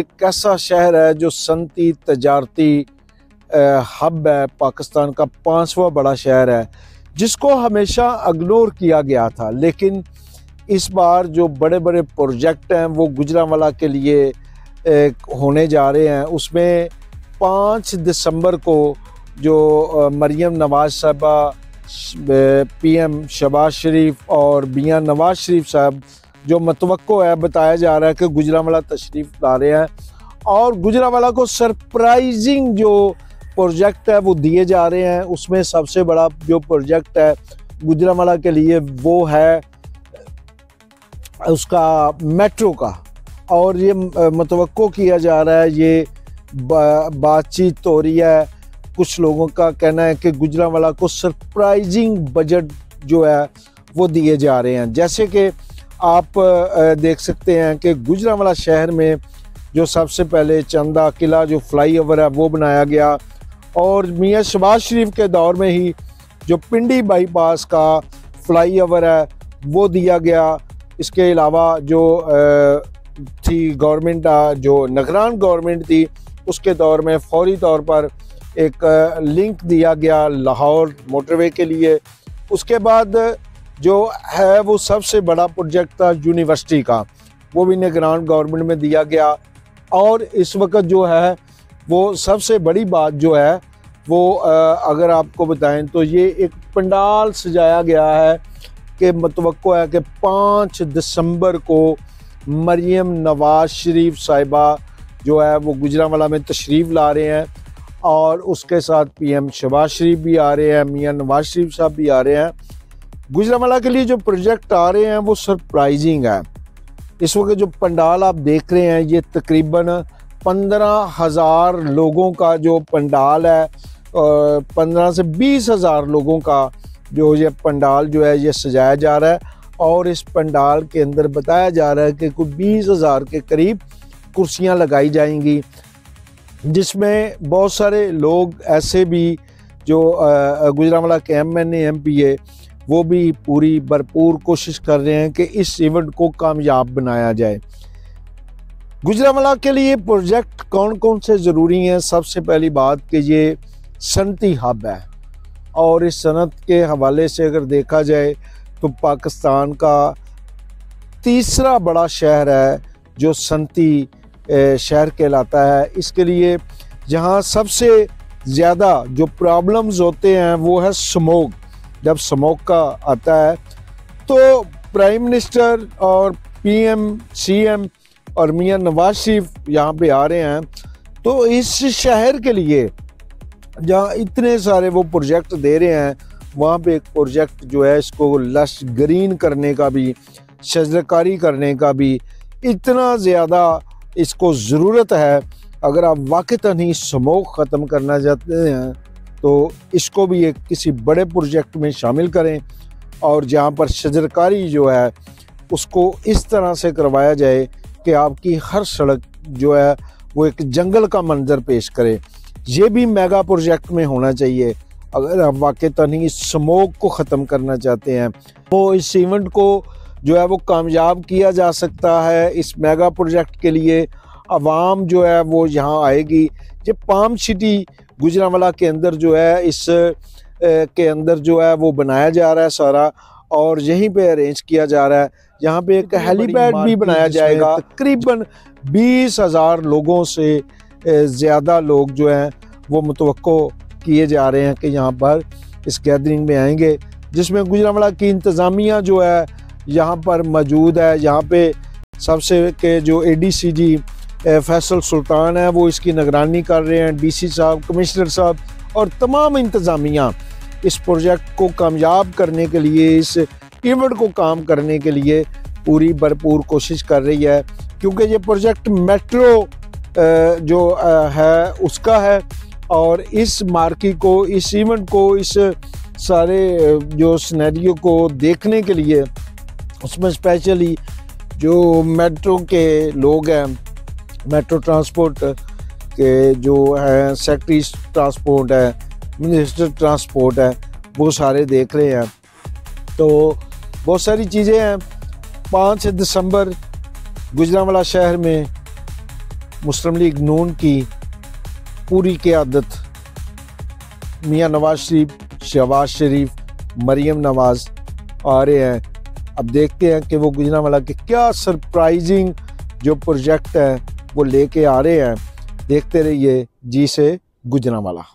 एक ऐसा शहर है जो सनती तजारती हब है, पाकिस्तान का 5वां बड़ा शहर है, जिसको हमेशा इग्नोर किया गया था। लेकिन इस बार जो बड़े बड़े प्रोजेक्ट हैं वो गुजरांवाला के लिए होने जा रहे हैं। उसमें 5 दिसंबर को जो मरियम नवाज़ साहबा, PM शहबाज शरीफ और मियां नवाज़ शरीफ साहब जो मतवक्को है, बताया जा रहा है कि गुजरांवाला तशरीफ़ ला रहे हैं और गुजरांवाला को सरप्राइजिंग जो प्रोजेक्ट है वो दिए जा रहे हैं। उसमें सबसे बड़ा जो प्रोजेक्ट है गुजरांवाला के लिए वो है उसका मेट्रो का, और ये मतवक्को किया जा रहा है, ये बातचीत हो रही है। कुछ लोगों का कहना है कि गुजरांवाला को सरप्राइजिंग बजट जो है वो दिए जा रहे हैं। जैसे कि आप देख सकते हैं कि गुजरांवाला शहर में जो सबसे पहले चंदा किला जो फ्लाईओवर है वो बनाया गया, और मियां शहबाज शरीफ के दौर में ही जो पिंडी बाईपास का फ्लाईओवर है वो दिया गया। इसके अलावा जो थी गवर्नमेंट, जो निगरान गवर्नमेंट थी, उसके दौर में फौरी तौर पर एक लिंक दिया गया लाहौर मोटरवे के लिए। उसके बाद जो है वो सबसे बड़ा प्रोजेक्ट था यूनिवर्सिटी का, वो भी निगरान गवर्नमेंट में दिया गया। और इस वक्त जो है वो सबसे बड़ी बात जो है वो अगर आपको बताएं तो ये एक पंडाल सजाया गया है कि मतवक्को है कि 5 दिसंबर को मरियम नवाज़ शरीफ साहिबा जो है वो गुजरांवाला में तशरीफ़ ला रहे हैं, और उसके साथ PM शहबाज शरीफ भी आ रहे हैं, मियां नवाज़ शरीफ साहब भी आ रहे हैं। गुजरांवाला के लिए जो प्रोजेक्ट आ रहे हैं वो सरप्राइजिंग है। इस वक्त जो पंडाल आप देख रहे हैं ये तकरीबन 15,000 लोगों का जो पंडाल है, 15 से 20,000 लोगों का जो ये पंडाल जो है ये सजाया जा रहा है। और इस पंडाल के अंदर बताया जा रहा है कि कुछ 20,000 के करीब कुर्सियां लगाई जाएंगी, जिसमें बहुत सारे लोग ऐसे भी जो गुजरांवाला के MNA MPA वो भी पूरी भरपूर कोशिश कर रहे हैं कि इस इवेंट को कामयाब बनाया जाए। गुजरांवाला के लिए प्रोजेक्ट कौन कौन से ज़रूरी हैं? सबसे पहली बात कि ये सनती हब है, और इस सनत के हवाले से अगर देखा जाए तो पाकिस्तान का तीसरा बड़ा शहर है जो सनती शहर कहलाता है। इसके लिए जहाँ सबसे ज़्यादा जो प्रॉब्लम्स होते हैं वो है स्मोक। जब स्मोक का आता है तो प्राइम मिनिस्टर और PM CM और मियां नवाज़ शरीफ यहाँ पे आ रहे हैं, तो इस शहर के लिए जहाँ इतने सारे वो प्रोजेक्ट दे रहे हैं, वहाँ पे एक प्रोजेक्ट जो है इसको लश ग्रीन करने का भी, शजरकारी करने का भी इतना ज़्यादा इसको ज़रूरत है। अगर आप वाक़तन ही स्मोक ख़त्म करना चाहते हैं तो इसको भी एक किसी बड़े प्रोजेक्ट में शामिल करें, और जहाँ पर शजरकारी जो है उसको इस तरह से करवाया जाए कि आपकी हर सड़क जो है वो एक जंगल का मंजर पेश करे। ये भी मेगा प्रोजेक्ट में होना चाहिए अगर आप वाक़तन ही स्मोक को ख़त्म करना चाहते हैं। तो इस इवेंट को जो है वो कामयाब किया जा सकता है। इस मेगा प्रोजेक्ट के लिए आवाम जो है वो यहाँ आएगी। ये पाम सिटी गुजरांवाला के अंदर जो है इस के अंदर जो है वो बनाया जा रहा है सारा, और यहीं पे अरेंज किया जा रहा है। यहाँ पे एक हेलीपैड भी बनाया जाएगा। तकरीबन 20,000 लोगों से ज़्यादा लोग जो हैं वो मुतवक्को किए जा रहे हैं कि यहाँ पर इस गैदरिंग में आएंगे, जिसमें गुजरांवाला की इंतज़ामिया जो है यहाँ पर मौजूद है। यहाँ पे सबसे के जो ADCG फैसल सुल्तान है वो इसकी निगरानी कर रहे हैं, DC साहब, कमिश्नर साहब और तमाम इंतज़ामिया इस प्रोजेक्ट को कामयाब करने के लिए, इस इवेंट को काम करने के लिए पूरी भरपूर कोशिश कर रही है। क्योंकि ये प्रोजेक्ट मेट्रो जो है उसका है, और इस मार्की को, इस इवेंट को, इस सारे जो सिनेरियो को देखने के लिए उसमें स्पेशली जो मेट्रो के लोग हैं, मेट्रो ट्रांसपोर्ट के जो हैं, सेक्रेटरी ट्रांसपोर्ट है, मिनिस्टर ट्रांसपोर्ट है, वो सारे देख रहे हैं। तो बहुत सारी चीज़ें हैं। 5 दिसंबर गुजरांवाला शहर में मुस्लिम लीग नून की पूरी क़यादत मियां नवाज शरीफ, शहबाज शरीफ, मरीम नवाज आ रहे हैं। अब देखते हैं कि वो गुजरांवाला के क्या सरप्राइजिंग जो प्रोजेक्ट है वो लेके आ रहे हैं। देखते रहिए जी से गुजरांवाला।